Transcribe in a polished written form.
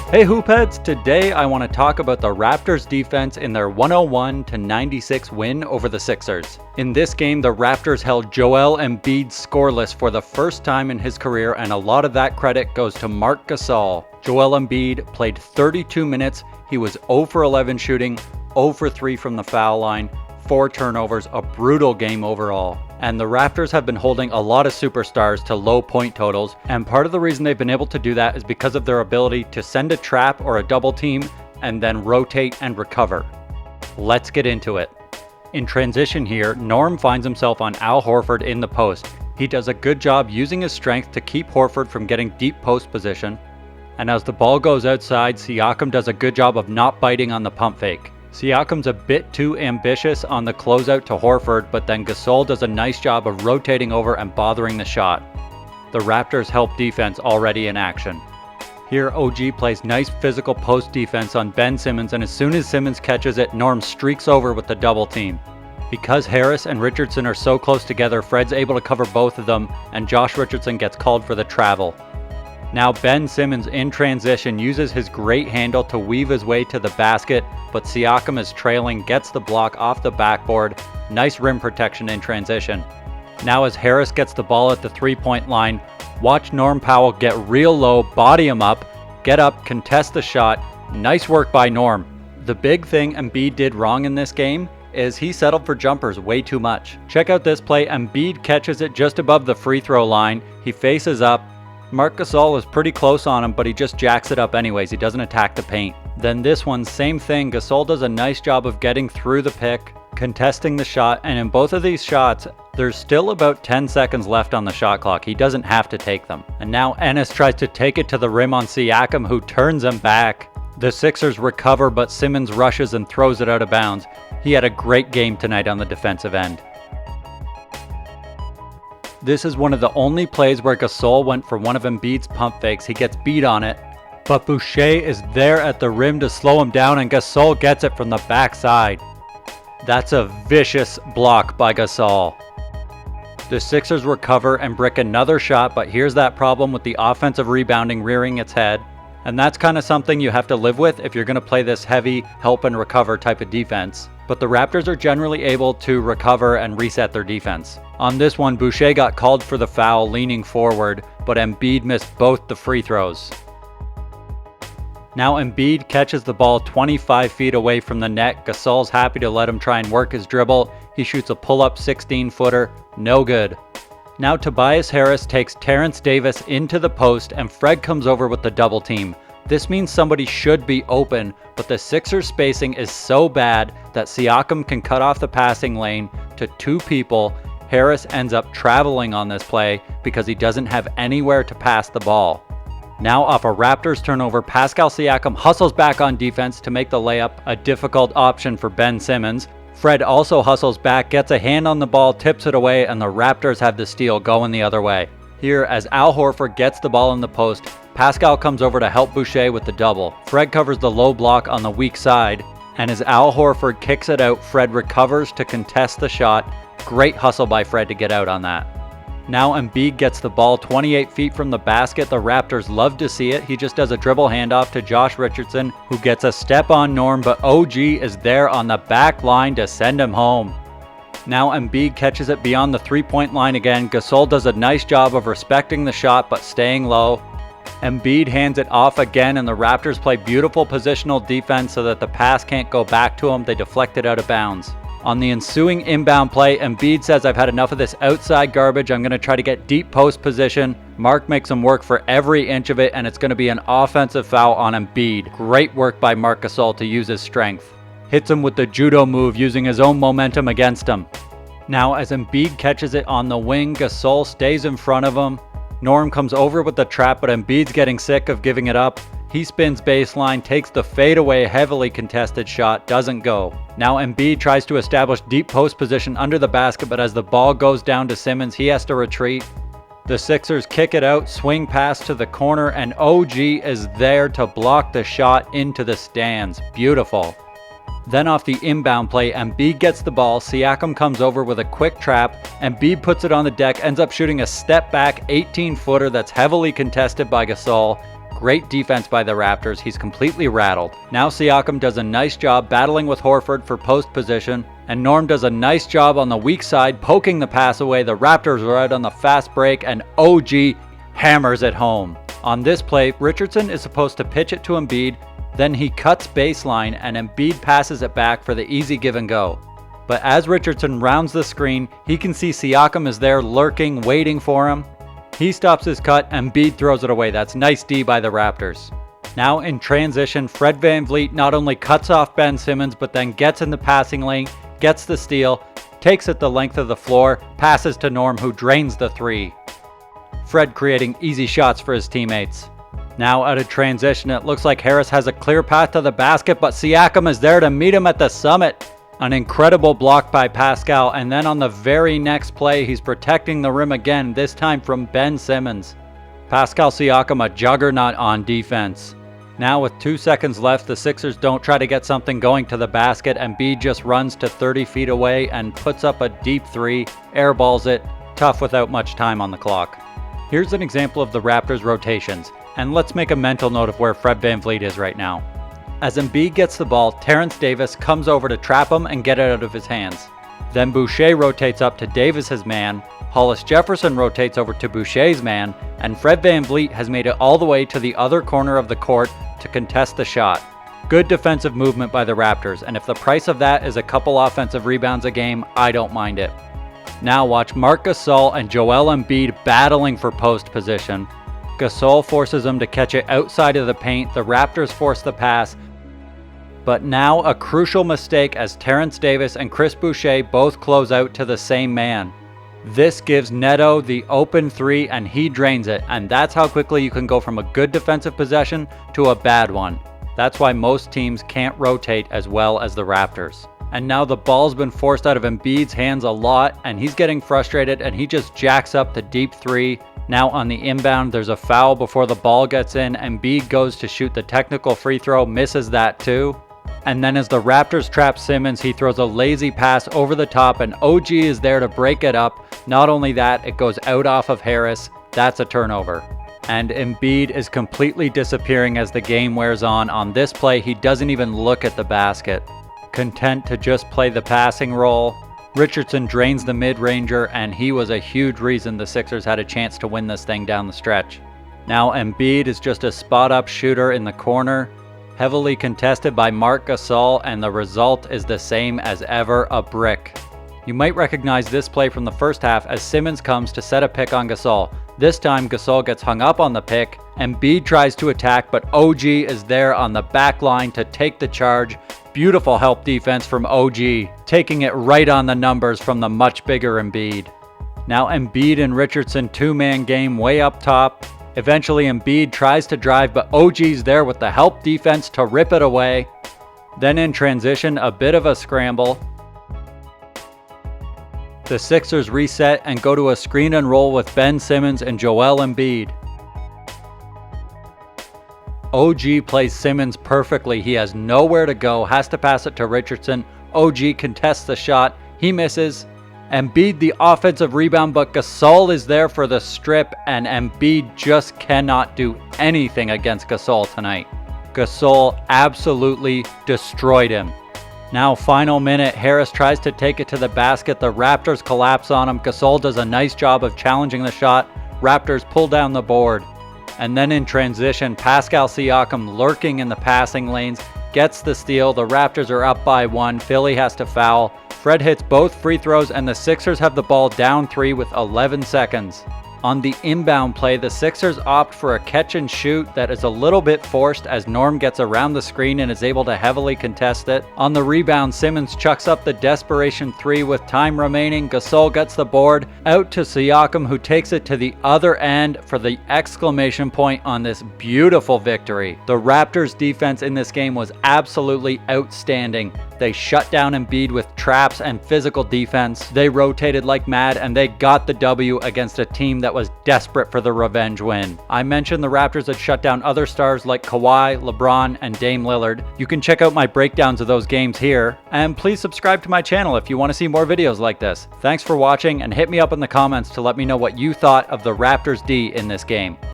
Hey Hoopheads, today I want to talk about the Raptors defense in their 101-96 win over the Sixers. In this game, the Raptors held Joel Embiid scoreless for the first time in his career, and a lot of that credit goes to Marc Gasol. Joel Embiid played 32 minutes, he was 0 for 11 shooting, 0 for 3 from the foul line, 4 turnovers, a brutal game overall. And the Raptors have been holding a lot of superstars to low point totals, and part of the reason they've been able to do that is because of their ability to send a trap or a double team and then rotate and recover. Let's get into it. In transition here, Norm finds himself on Al Horford in the post. He does a good job using his strength to keep Horford from getting deep post position, and as the ball goes outside, Siakam does a good job of not biting on the pump fake. Siakam's a bit too ambitious on the closeout to Horford, but then Gasol does a nice job of rotating over and bothering the shot. The Raptors help defense already in action. Here OG plays nice physical post defense on Ben Simmons, and as soon as Simmons catches it, Norm streaks over with the double team. Because Harris and Richardson are so close together, Fred's able to cover both of them, and Josh Richardson gets called for the travel. Now Ben Simmons in transition uses his great handle to weave his way to the basket, but Siakam is trailing, gets the block off the backboard. Nice rim protection in transition. Now as Harris gets the ball at the three-point line, watch Norm Powell get real low, body him up, get up, contest the shot. Nice work by Norm. The big thing Embiid did wrong in this game is he settled for jumpers way too much. Check out this play. Embiid catches it just above the free throw line. He faces up. Marc Gasol is pretty close on him, but he just jacks it up anyways. He doesn't attack the paint. Then this one, same thing. Gasol does a nice job of getting through the pick, contesting the shot, and in both of these shots, there's still about 10 seconds left on the shot clock. He doesn't have to take them. And now Ennis tries to take it to the rim on Siakam, who turns him back. The Sixers recover, but Simmons rushes and throws it out of bounds. He had a great game tonight on the defensive end. This is one of the only plays where Gasol went for one of Embiid's pump fakes. He gets beat on it, but Boucher is there at the rim to slow him down, and Gasol gets it from the backside. That's a vicious block by Gasol. The Sixers recover and brick another shot, but here's that problem with the offensive rebounding rearing its head. And that's kind of something you have to live with if you're going to play this heavy help and recover type of defense. But the Raptors are generally able to recover and reset their defense. On this one, Boucher got called for the foul leaning forward, but Embiid missed both the free throws. Now Embiid catches the ball 25 feet away from the net. Gasol's happy to let him try and work his dribble. He shoots a pull-up 16-footer, no good. Now Tobias Harris takes Terrence Davis into the post, and Fred comes over with the double team. This means somebody should be open, but the Sixers' spacing is so bad that Siakam can cut off the passing lane to 2 people. Harris ends up traveling on this play because he doesn't have anywhere to pass the ball. Now off a Raptors turnover, Pascal Siakam hustles back on defense to make the layup a difficult option for Ben Simmons. Fred also hustles back, gets a hand on the ball, tips it away, and the Raptors have the steal going the other way. Here, as Al Horford gets the ball in the post, Pascal comes over to help Boucher with the double. Fred covers the low block on the weak side, and as Al Horford kicks it out, Fred recovers to contest the shot. Great hustle by Fred to get out on that. Now Embiid gets the ball 28 feet from the basket. The Raptors love to see it. He just does a dribble handoff to Josh Richardson, who gets a step on Norm, but OG is there on the back line to send him home. Now Embiid catches it beyond the three-point line again. Gasol does a nice job of respecting the shot but staying low. Embiid hands it off again, and the Raptors play beautiful positional defense so that the pass can't go back to him. They deflect it out of bounds. On the ensuing inbound play, Embiid says, "I've had enough of this outside garbage. I'm going to try to get deep post position." Marc makes him work for every inch of it, and it's going to be an offensive foul on Embiid. Great work by Marc Gasol to use his strength. Hits him with the judo move using his own momentum against him. Now as Embiid catches it on the wing, Gasol stays in front of him. Norm comes over with the trap, but Embiid's getting sick of giving it up. He spins baseline, takes the fadeaway heavily contested shot, doesn't go. Now Embiid tries to establish deep post position under the basket, but as the ball goes down to Simmons, he has to retreat. The Sixers kick it out, swing pass to the corner, and OG is there to block the shot into the stands. Beautiful. Then off the inbound play, Embiid gets the ball, Siakam comes over with a quick trap, Embiid puts it on the deck, ends up shooting a step back 18-footer that's heavily contested by Gasol. Great defense by the Raptors. He's completely rattled. Now Siakam does a nice job battling with Horford for post position, and Norm does a nice job on the weak side poking the pass away. The Raptors are out on the fast break, and OG hammers it home. On this play, Richardson is supposed to pitch it to Embiid, then he cuts baseline and Embiid passes it back for the easy give and go. But as Richardson rounds the screen, he can see Siakam is there lurking, waiting for him. He stops his cut, Embiid throws it away. That's nice D by the Raptors. Now in transition, Fred VanVleet not only cuts off Ben Simmons, but then gets in the passing lane, gets the steal, takes it the length of the floor, passes to Norm, who drains the three. Fred creating easy shots for his teammates. Now out of transition, it looks like Harris has a clear path to the basket, but Siakam is there to meet him at the summit. An incredible block by Pascal, and then on the very next play, he's protecting the rim again, this time from Ben Simmons. Pascal Siakam, a juggernaut on defense. Now with 2 seconds left, the Sixers don't try to get something going to the basket, and Embiid just runs to 30 feet away and puts up a deep three, airballs it, tough without much time on the clock. Here's an example of the Raptors' rotations, and let's make a mental note of where Fred VanVleet is right now. As Embiid gets the ball, Terrence Davis comes over to trap him and get it out of his hands. Then Boucher rotates up to Davis's man, Hollis-Jefferson rotates over to Boucher's man, and Fred VanVleet has made it all the way to the other corner of the court to contest the shot. Good defensive movement by the Raptors, and if the price of that is a couple offensive rebounds a game, I don't mind it. Now watch Marc Gasol and Joel Embiid battling for post position. Gasol forces him to catch it outside of the paint, the Raptors force the pass, but now a crucial mistake as Terrence Davis and Chris Boucher both close out to the same man. This gives Neto the open three and he drains it, and that's how quickly you can go from a good defensive possession to a bad one. That's why most teams can't rotate as well as the Raptors. And now the ball's been forced out of Embiid's hands a lot, and he's getting frustrated and he just jacks up the deep three. Now on the inbound, there's a foul before the ball gets in. Embiid goes to shoot the technical free throw, misses that too. And then as the Raptors trap Simmons, he throws a lazy pass over the top and OG is there to break it up. Not only that, it goes out off of Harris. That's a turnover. And Embiid is completely disappearing as the game wears on. On this play, he doesn't even look at the basket. Content to just play the passing role. Richardson drains the mid-ranger, and he was a huge reason the Sixers had a chance to win this thing down the stretch. Now Embiid is just a spot-up shooter in the corner, heavily contested by Marc Gasol, and the result is the same as ever, a brick. You might recognize this play from the first half as Simmons comes to set a pick on Gasol. This time Gasol gets hung up on the pick, Embiid tries to attack, but OG is there on the back line to take the charge. Beautiful help defense from OG, taking it right on the numbers from the much bigger Embiid. Now Embiid and Richardson two-man game way up top. Eventually Embiid tries to drive, but OG's there with the help defense to rip it away. Then in transition, a bit of a scramble. The Sixers reset and go to a screen and roll with Ben Simmons and Joel Embiid. OG plays Simmons perfectly. He has nowhere to go, has to pass it to Richardson. OG contests the shot. He misses. Embiid the offensive rebound, but Gasol is there for the strip, and Embiid just cannot do anything against Gasol tonight. Gasol absolutely destroyed him. Now final minute, Harris tries to take it to the basket. The Raptors collapse on him. Gasol does a nice job of challenging the shot. Raptors pull down the board. And then in transition, Pascal Siakam lurking in the passing lanes, gets the steal. The Raptors are up by 1. Philly has to foul. Fred hits both free throws and the Sixers have the ball down 3 with 11 seconds. On the inbound play, the Sixers opt for a catch and shoot that is a little bit forced as Norm gets around the screen and is able to heavily contest it. On the rebound, Simmons chucks up the desperation 3 with time remaining. Gasol gets the board out to Siakam, who takes it to the other end for the exclamation point on this beautiful victory. The Raptors defense in this game was absolutely outstanding. They shut down Embiid with traps and physical defense. They rotated like mad and they got the W against a team that was desperate for the revenge win. I mentioned the Raptors had shut down other stars like Kawhi, LeBron, and Dame Lillard. You can check out my breakdowns of those games here. And please subscribe to my channel if you want to see more videos like this. Thanks for watching and hit me up in the comments to let me know what you thought of the Raptors D in this game.